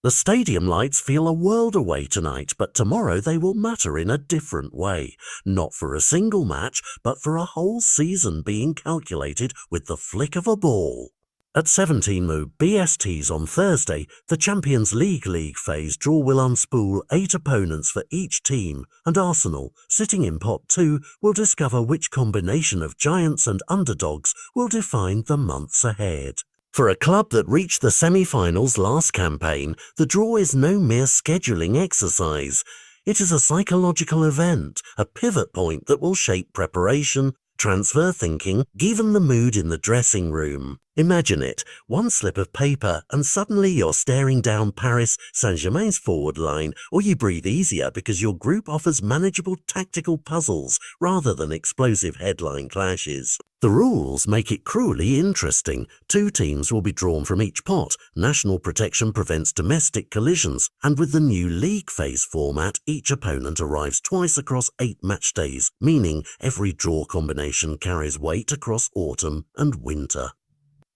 The stadium lights feel a world away tonight, but tomorrow they will matter in a different way. Not for a single match, but for a whole season being calculated with the flick of a ball. At 17 Mo BSTs on Thursday, the Champions League phase draw will unspool 8 opponents for each team, and Arsenal, sitting in pot 2, will discover which combination of giants and underdogs will define the months ahead. For a club that reached the semi-finals last campaign, the draw is no mere scheduling exercise. It is a psychological event, a pivot point that will shape preparation, transfer thinking, even the mood in the dressing room. Imagine it, one slip of paper and suddenly you're staring down Paris Saint-Germain's forward line, or you breathe easier because your group offers manageable tactical puzzles rather than explosive headline clashes. The rules make it cruelly interesting. 2 teams will be drawn from each pot, national protection prevents domestic collisions, and with the new league phase format, each opponent arrives twice across 8 match days, meaning every draw combination carries weight across autumn and winter.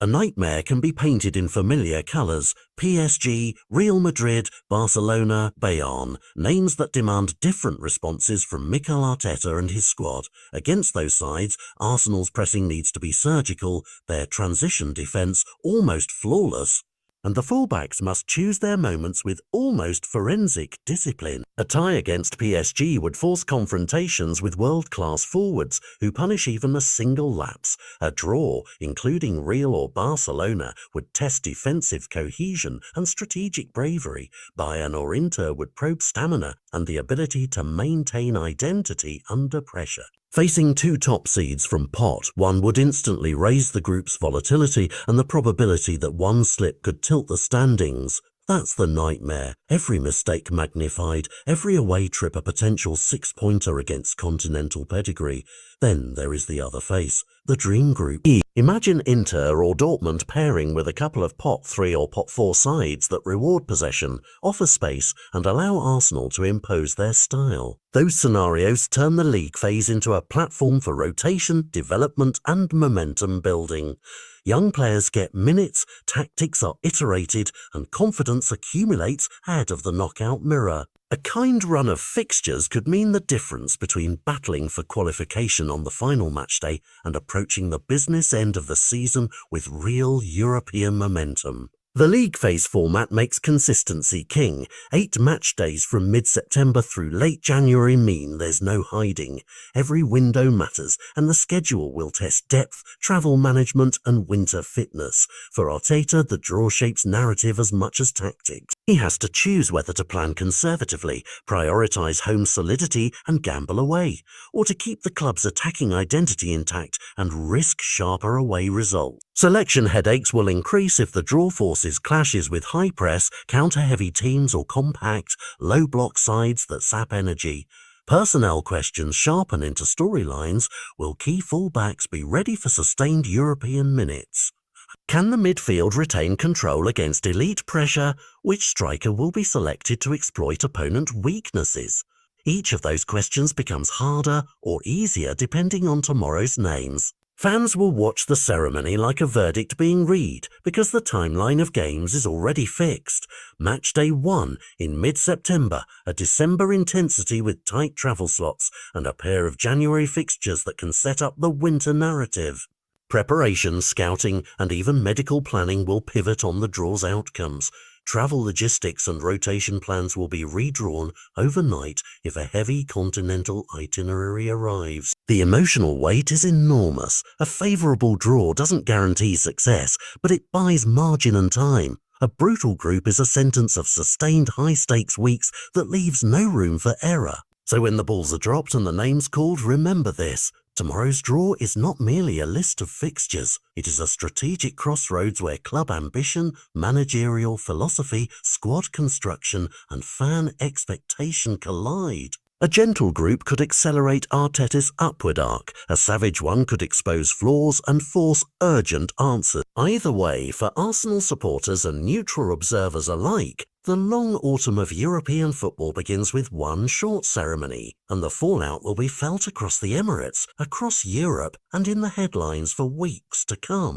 A nightmare can be painted in familiar colours: PSG, Real Madrid, Barcelona, Bayern, names that demand different responses from Mikel Arteta and his squad. Against those sides, Arsenal's pressing needs to be surgical, their transition defence almost flawless, and the fullbacks must choose their moments with almost forensic discipline. A tie against PSG would force confrontations with world-class forwards who punish even a single lapse. A draw, including Real or Barcelona, would test defensive cohesion and strategic bravery. Bayern or Inter would probe stamina and the ability to maintain identity under pressure. Facing 2 top seeds from pot 1 would instantly raise the group's volatility and the probability that one slip could tilt the standings. That's the nightmare. Every mistake magnified, every away trip a potential 6-pointer against continental pedigree. Then there is the other face, the dream group. Imagine Inter or Dortmund pairing with a couple of pot 3 or pot 4 sides that reward possession, offer space, and allow Arsenal to impose their style. Those scenarios turn the league phase into a platform for rotation, development, and momentum building. Young players get minutes, tactics are iterated, and confidence accumulates ahead of the knockout mirror. A kind run of fixtures could mean the difference between battling for qualification on the final match day and approaching the business end of the season with real European momentum. The league phase format makes consistency king. 8 match days from mid-September through late January mean there's no hiding. Every window matters, and the schedule will test depth, travel management, and winter fitness. For Arteta, the draw shapes narrative as much as tactics. He has to choose whether to plan conservatively, prioritise home solidity and gamble away, or to keep the club's attacking identity intact and risk sharper away results. Selection headaches will increase if the draw forces clashes with high press, counter-heavy teams or compact, low-block sides that sap energy. Personnel questions sharpen into storylines. Will key fullbacks be ready for sustained European minutes? Can the midfield retain control against elite pressure? Which striker will be selected to exploit opponent weaknesses? Each of those questions becomes harder or easier depending on tomorrow's names. Fans will watch the ceremony like a verdict being read because the timeline of games is already fixed. Match day 1 in mid-September, a December intensity with tight travel slots, and a pair of January fixtures that can set up the winter narrative. Preparation, scouting, and even medical planning will pivot on the draw's outcomes. Travel logistics and rotation plans will be redrawn overnight if a heavy continental itinerary arrives. The emotional weight is enormous. A favourable draw doesn't guarantee success, but it buys margin and time. A brutal group is a sentence of sustained high-stakes weeks that leaves no room for error. So when the balls are dropped and the names called, remember this. Tomorrow's draw is not merely a list of fixtures. It is a strategic crossroads where club ambition, managerial philosophy, squad construction, and fan expectation collide. A gentle group could accelerate Arteta's upward arc. A savage one could expose flaws and force urgent answers. Either way, for Arsenal supporters and neutral observers alike, the long autumn of European football begins with one short ceremony, and the fallout will be felt across the Emirates, across Europe, and in the headlines for weeks to come.